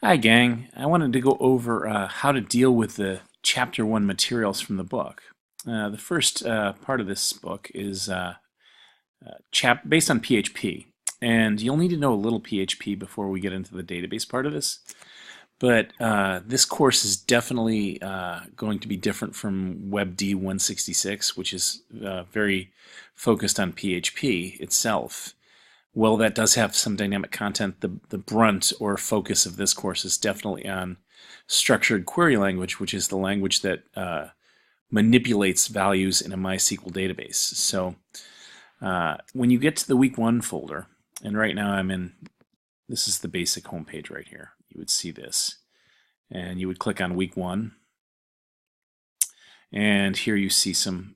Hi, gang. I wanted to go over how to deal with the Chapter 1 materials from the book. The first part of this book is based on PHP, and you'll need to know a little PHP before we get into the database part of this. But this course is definitely going to be different from WebD 166, which is very focused on PHP itself. Well, that does have some dynamic content. The brunt or focus of this course is definitely on structured query language, which is the language that manipulates values in a MySQL database. So when you get to the week 1 folder, and right now this is the basic homepage right here. You would see this. And you would click on week 1. And here you see some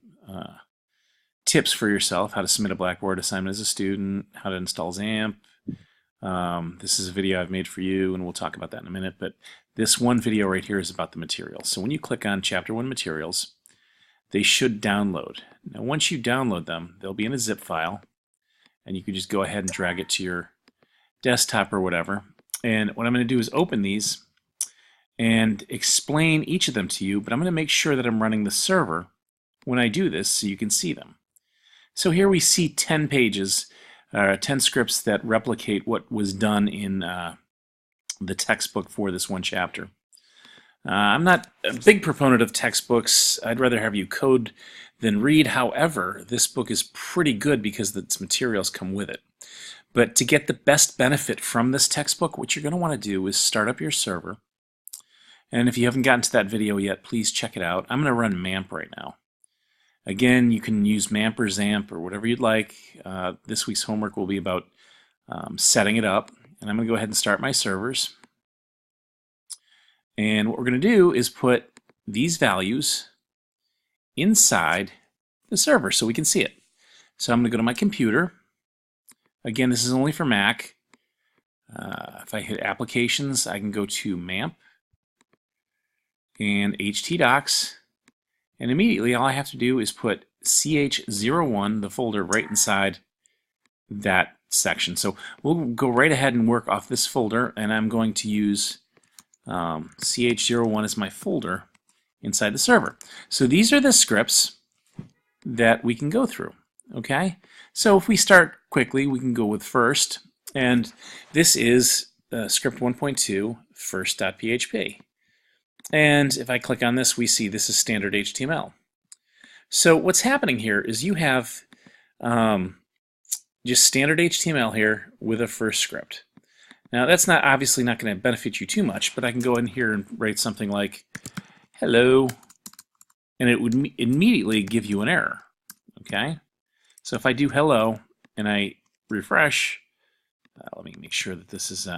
tips for yourself: how to submit a Blackboard assignment as a student, how to install XAMPP. This is a video I've made for you, and we'll talk about that in a minute. But this one video right here is about the materials. So when you click on Chapter 1 materials, they should download. Now, once you download them, they'll be in a zip file, and you can just go ahead and drag it to your desktop or whatever. And what I'm going to do is open these and explain each of them to you, but I'm going to make sure that I'm running the server when I do this so you can see them. So here we see 10 pages, 10 scripts that replicate what was done in the textbook for this one chapter. I'm not a big proponent of textbooks. I'd rather have you code than read. However, this book is pretty good because its materials come with it. But to get the best benefit from this textbook, what you're going to want to do is start up your server. And if you haven't gotten to that video yet, please check it out. I'm going to run MAMP right now. Again, you can use MAMP or XAMPP or whatever you'd like. This week's homework will be about setting it up. And I'm going to go ahead and start my servers. And what we're going to do is put these values inside the server so we can see it. So I'm going to go to my computer. Again, this is only for Mac. If I hit Applications, I can go to MAMP and htdocs. And immediately all I have to do is put ch01, the folder, right inside that section. So we'll go right ahead and work off this folder, and I'm going to use ch01 as my folder inside the server. So these are the scripts that we can go through. Okay? So if we start quickly, we can go with first, and this is script 1.2 first.php. And if I click on this, we see this is standard HTML. So what's happening here is you have just standard HTML here with a first script. Now that's obviously not going to benefit you too much, but I can go in here and write something like hello, and it would immediately give you an error. Okay? So if I do hello and I refresh, let me make sure that this is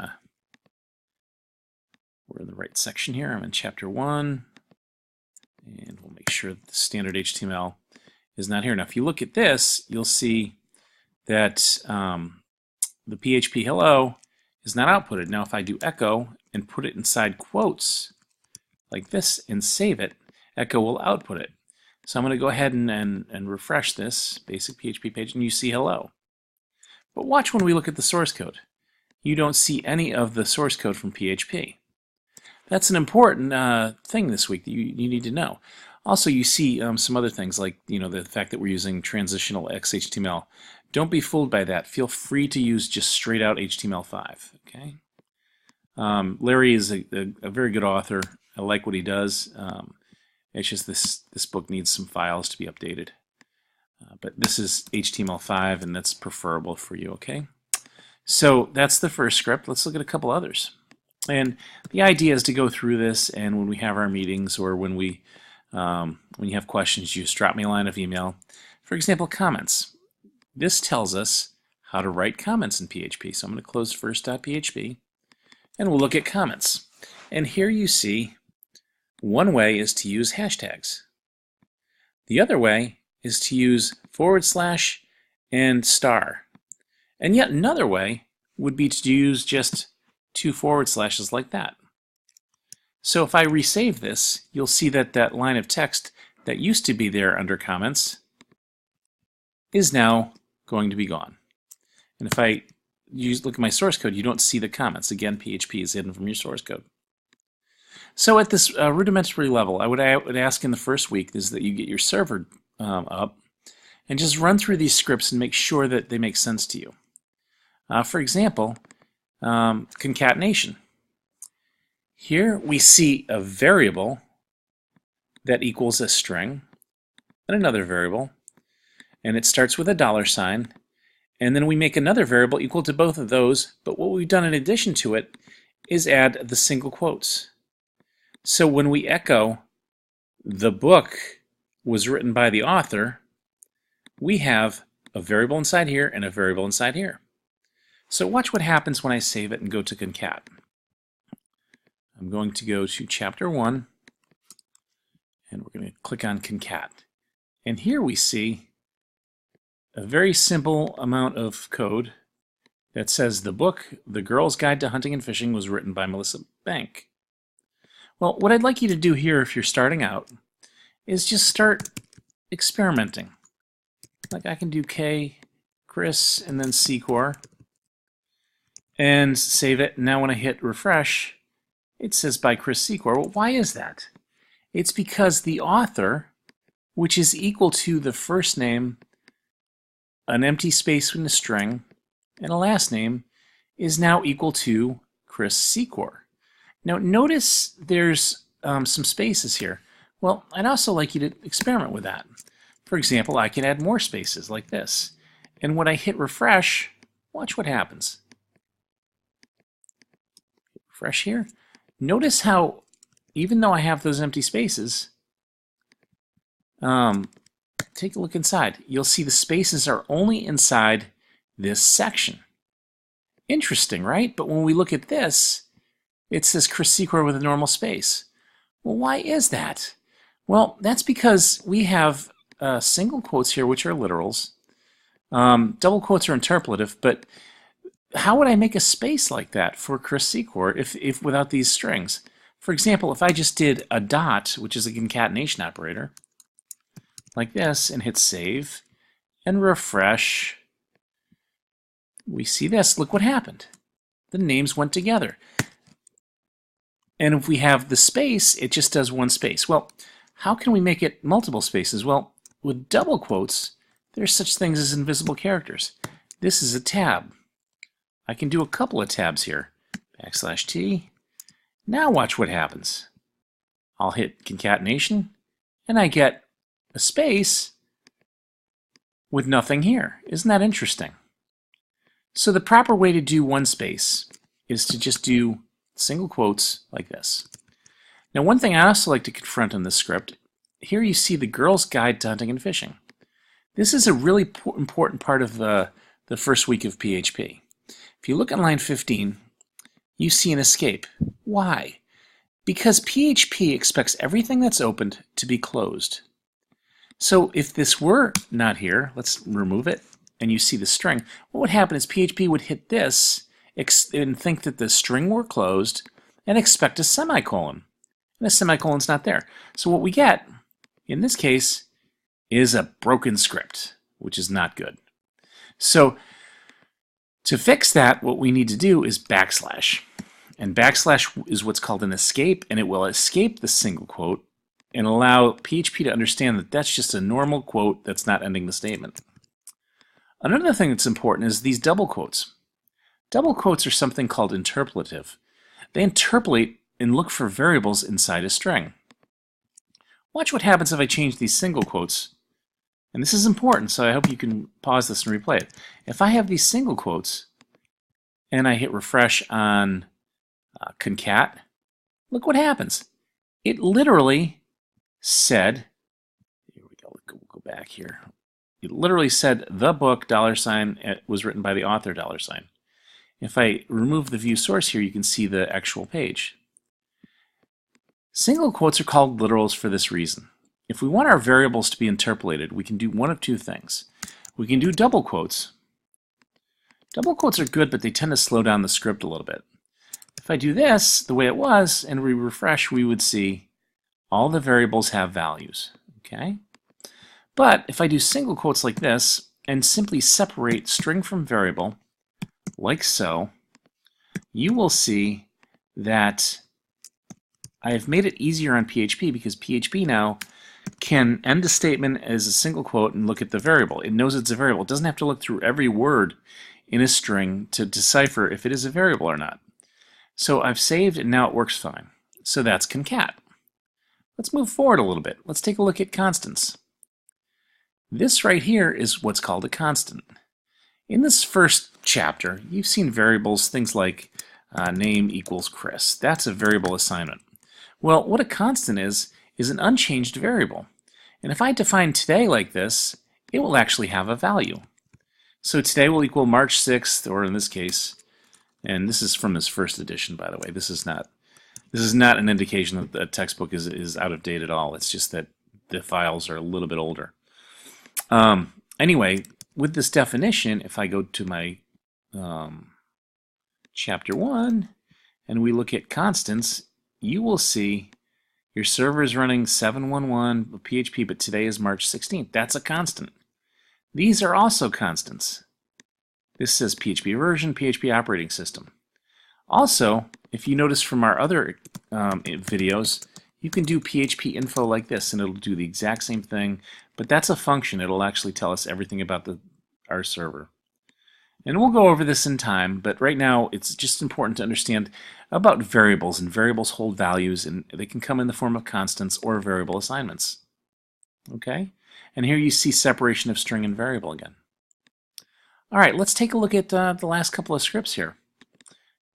we're in the right section here. I'm in Chapter 1, and we'll make sure that the standard HTML is not here. Now, if you look at this, you'll see that the PHP hello is not outputted. Now, if I do echo and put it inside quotes like this and save it, echo will output it. So I'm going to go ahead and refresh this basic PHP page, and you see hello. But watch when we look at the source code. You don't see any of the source code from PHP. That's an important thing this week that you need to know. Also, you see some other things like the fact that we're using transitional XHTML. Don't be fooled by that. Feel free to use just straight out HTML5. Okay. Larry is a very good author. I like what he does. It's just this book needs some files to be updated. But this is HTML5, and that's preferable for you. Okay. So that's the first script. Let's look at a couple others. And the idea is to go through this, and when we have our meetings or when you have questions, you just drop me a line of email. For example, comments. This tells us how to write comments in PHP. So I'm going to close first.php, and we'll look at comments. And here you see one way is to use hashtags. The other way is to use / and star. And yet another way would be to use just 2 / like that. So if I resave this, you'll see that that line of text that used to be there under comments is now going to be gone. And if I you look at my source code, you don't see the comments. Again, PHP is hidden from your source code. So at this rudimentary level, I would ask in the first week is that you get your server up and just run through these scripts and make sure that they make sense to you. For example, concatenation. Here we see a variable that equals a string and another variable, and it starts with a $, and then we make another variable equal to both of those, but what we've done in addition to it is add the single quotes. So when we echo the book was written by the author, we have a variable inside here and a variable inside here. So watch what happens when I save it and go to Concat. I'm going to go to chapter 1, and we're going to click on Concat. And here we see a very simple amount of code that says the book, The Girl's Guide to Hunting and Fishing, was written by Melissa Bank. Well, what I'd like you to do here if you're starting out is just start experimenting. Like I can do K, Chris, and then C-Core, and save it. Now when I hit refresh, it says by Chris C-Core. Well, why is that? It's because the author, which is equal to the first name, an empty space in a string, and a last name, is now equal to Chris C-Core. Now notice there's some spaces here. Well, I'd also like you to experiment with that. For example, I can add more spaces like this. And when I hit refresh, watch what happens. Refresh here. Notice how, even though I have those empty spaces, take a look inside. You'll see the spaces are only inside this section. Interesting, right? But when we look at this, it says Chris C-Core with a normal space. Well, why is that? Well, that's because we have single quotes here, which are literals. Double quotes are interpolative, but how would I make a space like that for Chris C-Core if without these strings? For example, if I just did a dot, which is a concatenation operator, like this, and hit save and refresh, we see this. Look what happened. The names went together. And if we have the space, it just does one space. Well, how can we make it multiple spaces? Well, with double quotes, there's such things as invisible characters. This is a tab. I can do a couple of tabs here. \T. Now watch what happens. I'll hit concatenation, and I get a space with nothing here. Isn't that interesting? So the proper way to do one space is to just do single quotes like this. Now, one thing I also like to confront in this script, here you see the Girl's Guide to Hunting and Fishing. This is a really important part of the first week of PHP. If you look at line 15, you see an escape. Why? Because PHP expects everything that's opened to be closed. So if this were not here, let's remove it, and you see the string, what would happen is PHP would hit this and think that the string were closed and expect a semicolon. And a semicolon's not there. So what we get, in this case, is a broken script, which is not good. So to fix that, what we need to do is backslash. And backslash is what's called an escape, and it will escape the single quote and allow PHP to understand that that's just a normal quote that's not ending the statement. Another thing that's important is these double quotes. Double quotes are something called interpolative. They interpolate and look for variables inside a string. Watch what happens if I change these single quotes. And this is important, so I hope you can pause this and replay it. If I have these single quotes and I hit refresh on concat, look what happens. It literally said, here we go, we'll go back here. It literally said the book $, was written by the author $. If I remove the view source here, you can see the actual page. Single quotes are called literals for this reason. If we want our variables to be interpolated, we can do one of two things. We can do double quotes. Double quotes are good, but they tend to slow down the script a little bit. If I do this the way it was and we refresh, we would see all the variables have values. Okay? But if I do single quotes like this and simply separate string from variable, like so, you will see that I have made it easier on PHP because PHP now can end a statement as a single quote and look at the variable. It knows it's a variable. It doesn't have to look through every word in a string to decipher if it is a variable or not. So I've saved and now it works fine. So that's concat. Let's move forward a little bit. Let's take a look at constants. This right here is what's called a constant. In this first chapter, you've seen variables, things like name equals Chris. That's a variable assignment. Well, what a constant is an unchanged variable. And if I define today like this, it will actually have a value. So today will equal March 6th, or in this case, and this is from his first edition, by the way. This is not an indication that the textbook is out of date at all. It's just that the files are a little bit older. Anyway, with this definition, if I go to my chapter 1 and we look at constants, you will see your server is running 7.11 of PHP, but today is March 16th. That's a constant. These are also constants. This says PHP version, PHP operating system. Also, if you notice from our other videos, you can do PHP info like this, and it'll do the exact same thing, but that's a function. It'll actually tell us everything about our server. And we'll go over this in time, but right now it's just important to understand about variables, and variables hold values, and they can come in the form of constants or variable assignments. Okay? And here you see separation of string and variable again. All right, let's take a look at the last couple of scripts here.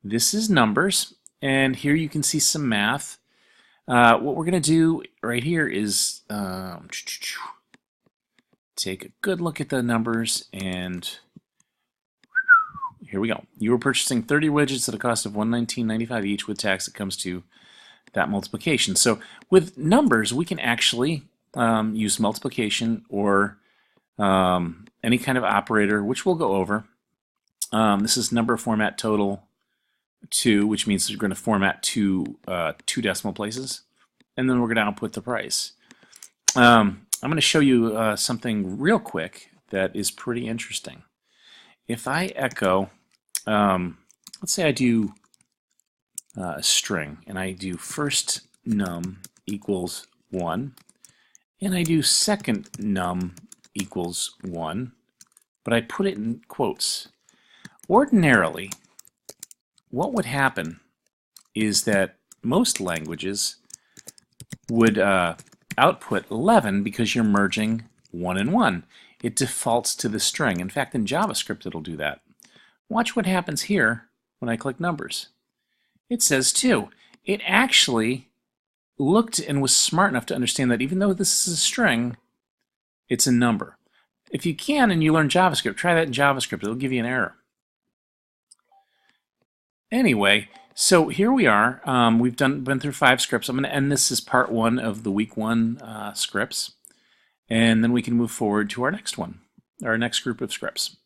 This is numbers, and here you can see some math. What we're going to do right here is take a good look at the numbers, and here we go. You were purchasing 30 widgets at a cost of $119.95 each. With tax, it comes to that multiplication. So with numbers, we can actually use multiplication or any kind of operator, which we'll go over. This is number format total 2, which means we're going to format two decimal places, and then we're going to output the price. I'm going to show you something real quick that is pretty interesting. If I echo, let's say I do a string, and I do first num equals 1, and I do second num equals 1, but I put it in quotes. Ordinarily, what would happen is that most languages would output 11 because you're merging 1 and 1. It defaults to the string. In fact, in JavaScript, it'll do that. Watch what happens here when I click numbers. It says 2. It actually looked and was smart enough to understand that even though this is a string, it's a number. If you can and you learn JavaScript, try that in JavaScript. It'll give you an error. Anyway, so here we are. We've been through 5 scripts. I'm going to end this as part 1 of the week 1 scripts, and then we can move forward to our next one, our next group of scripts.